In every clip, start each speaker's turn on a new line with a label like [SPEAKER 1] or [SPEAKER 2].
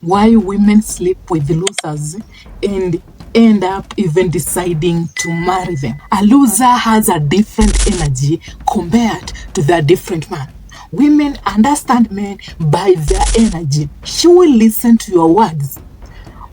[SPEAKER 1] Why women sleep with losers and end up even deciding to marry them. A loser has a different energy compared to the different man. Women understand men by their energy. She will listen to your words,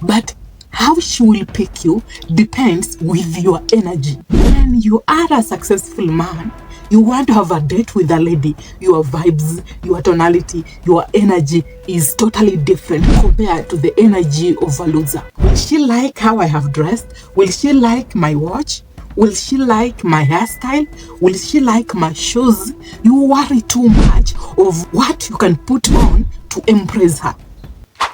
[SPEAKER 1] but how she will pick you depends with your energy. When you are a successful man, you want to have a date with a lady, your vibes, your tonality, your energy is totally different compared to the energy of a loser. Will she like how I have dressed? Will she like my watch? Will she like my hairstyle? Will she like my shoes? You worry too much of what you can put on to impress her.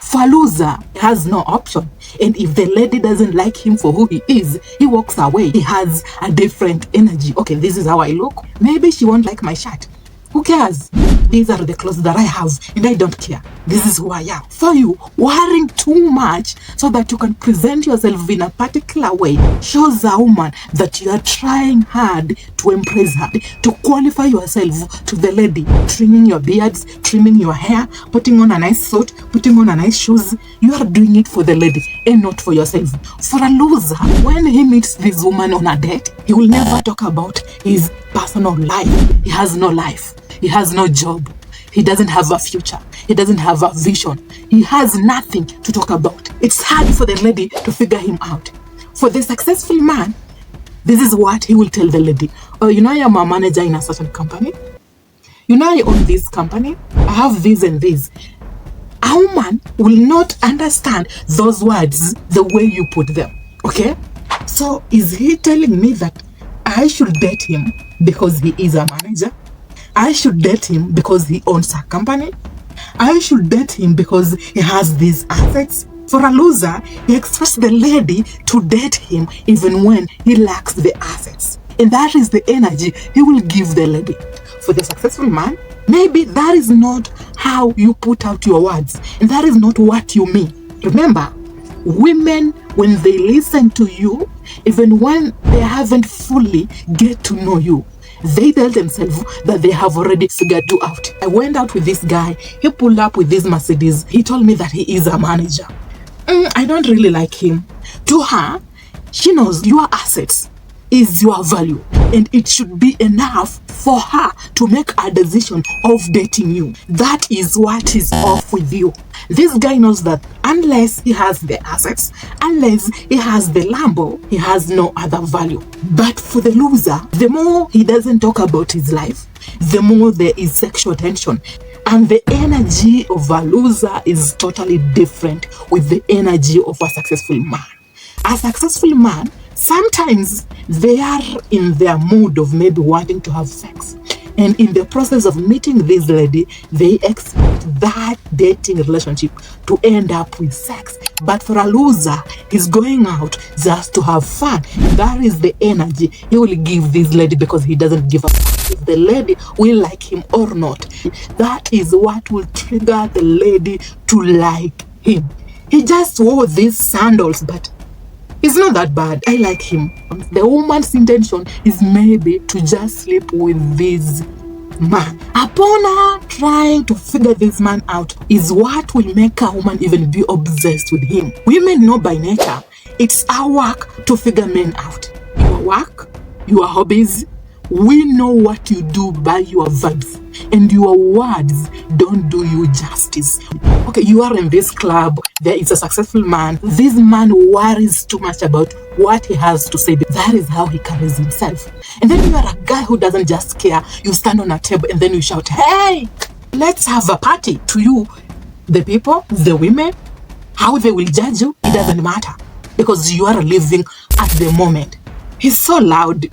[SPEAKER 1] For a loser, he has no option. And if the lady doesn't like him for who he is, he walks away. He has a different energy. Okay, this is how I look. Maybe she won't like my shirt. Who cares? These are the clothes that I have and I don't care. This is who I am. For you, worrying too much so that you can present yourself in a particular way shows a woman that you are trying hard to impress her, to qualify yourself to the lady. Trimming your beards, trimming your hair, putting on a nice suit, putting on a nice shoes. You are doing it for the lady and not for yourself. For a loser, when he meets this woman on a date, he will never talk about his personal life. He has no life. He has no job. He doesn't have a future. He doesn't have a vision. He has nothing to talk about. It's hard for the lady to figure him out. For the successful man, this is what he will tell the lady. Oh, you know, I am a manager in a certain company. You know, I own this company. I have this and this. A woman will not understand those words the way you put them. Okay? So is he telling me that I should date him because he is a manager? I should date him because he owns a company? I should date him because he has these assets? For a loser, he expects the lady to date him even when he lacks the assets. And that is the energy he will give the lady. For the successful man, maybe that is not how you put out your words. And that is not what you mean. Remember, women, when they listen to you, even when they haven't fully get to know you, they tell themselves that they have already figured you out. I went out with this guy. He pulled up with this Mercedes. He told me that he is a manager. I don't really like him. To her, she knows your assets is your value, and it should be enough for her to make a decision of dating you. That is what is off with you. This guy knows that unless he has the assets, unless he has the Lambo, he has no other value. But for the loser, the more he doesn't talk about his life, the more there is sexual tension. And the energy of a loser is totally different with the energy of a successful man. A successful man, sometimes they are in their mood of maybe wanting to have sex. And in the process of meeting this lady, they expect that dating relationship to end up with sex. But for a loser, he's going out just to have fun. That is the energy he will give this lady because he doesn't give a fuck if the lady will like him or not. That is what will trigger the lady to like him. He just wore these sandals, but it's not that bad. I like him. The woman's intention is maybe to just sleep with this man. Upon her trying to figure this man out is what will make a woman even be obsessed with him. Women know by nature it's our work to figure men out. Your work, your hobbies, we know what you do by your vibes, and your words don't do you justice. Okay, you are in this club, there is a successful man. This man worries too much about what he has to say. That is how he carries himself. And then you are a guy who doesn't just care. You stand on a table and then you shout, hey, let's have a party. To you, the people, the women, how they will judge you, it doesn't matter because you are living at the moment. He's so loud,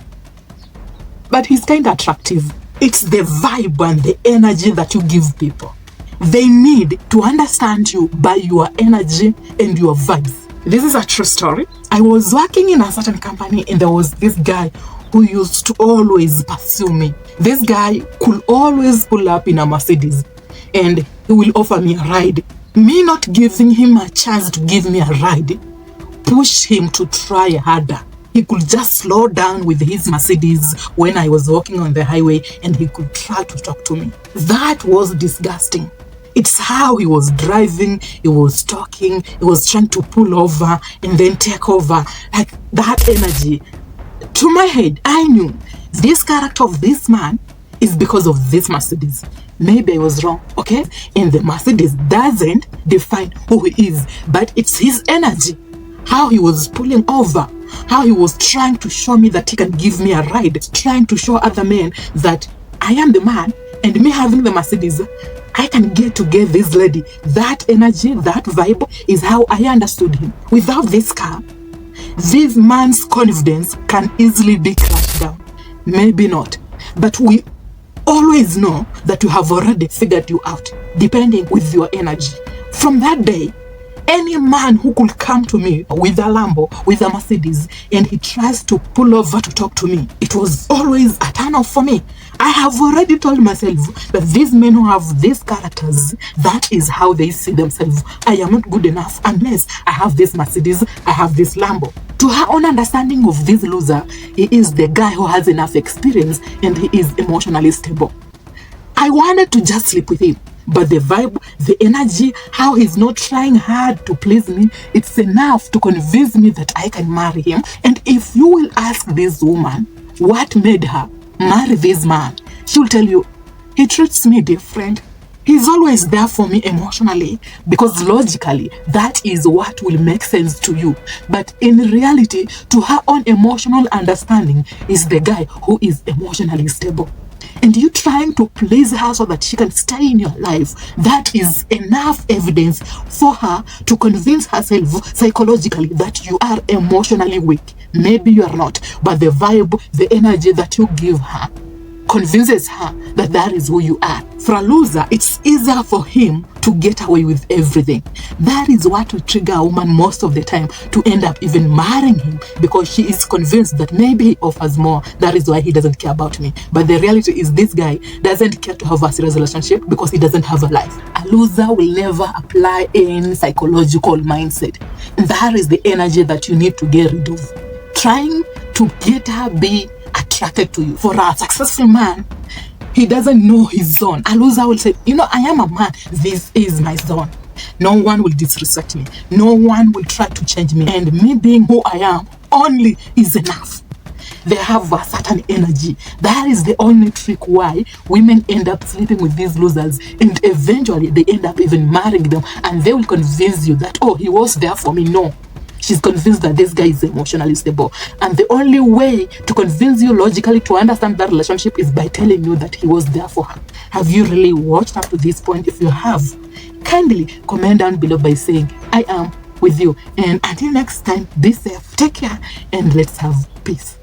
[SPEAKER 1] but he's kind of attractive. It's the vibe and the energy that you give people. They need to understand you by your energy and your vibes. This is a true story. I was working in a certain company and there was this guy who used to always pursue me. This guy could always pull up in a Mercedes and he will offer me a ride. Me not giving him a chance to give me a ride pushed him to try harder. He could just slow down with his Mercedes when I was walking on the highway and he could try to talk to me. That was disgusting. It's how he was driving, he was talking, he was trying to pull over and then take over. Like that energy. To my head, I knew this character of this man is because of this Mercedes. Maybe I was wrong, okay? And the Mercedes doesn't define who he is, but it's his energy. How he was pulling over, how he was trying to show me that he can give me a ride, trying to show other men that I am the man, and me having the Mercedes, I can get this lady. That energy, that vibe is how I understood him. Without this car, this man's confidence can easily be crushed down. Maybe not, but we always know that you have already figured you out, depending with your energy. From that day, any man who could come to me with a Lambo, with a Mercedes, and he tries to pull over to talk to me, it was always a turn off for me. I have already told myself that these men who have these characters, that is how they see themselves. I am not good enough unless I have this Mercedes, I have this Lambo. To her own understanding of this loser, he is the guy who has enough experience and he is emotionally stable. I wanted to just sleep with him, but the vibe, the energy, how he's not trying hard to please me, it's enough to convince me that I can marry him. And if you will ask this woman what made her marry this man, she will tell you, he treats me different. He's always there for me emotionally, because logically, that is what will make sense to you. But in reality, to her own emotional understanding, is the guy who is emotionally stable. And you trying to please her so that she can stay in your life, that is enough evidence for her to convince herself psychologically that you are emotionally weak. Maybe you are not, but the vibe, the energy that you give her convinces her that that is who you are. For a loser, it's easier for him to get away with everything. That is what will trigger a woman most of the time to end up even marrying him, because she is convinced that maybe he offers more. That is why he doesn't care about me. But the reality is this guy doesn't care to have a serious relationship because he doesn't have a life. A loser will never apply any psychological mindset. And that is the energy that you need to get rid of. Trying to get her be attracted to you. For a successful man, he doesn't know his zone. A loser will say, you know, I am a man. This is my zone. No one will disrespect me. No one will try to change me. And me being who I am only is enough. They have a certain energy. That is the only trick why women end up sleeping with these losers. And eventually they end up even marrying them. And they will convince you that, oh, he was there for me. No. She's convinced that this guy is emotionally stable. And the only way to convince you logically to understand that relationship is by telling you that he was there for her. Have you really watched up to this point? If you have, kindly comment down below by saying, I am with you. And until next time, be safe, take care, and let's have peace.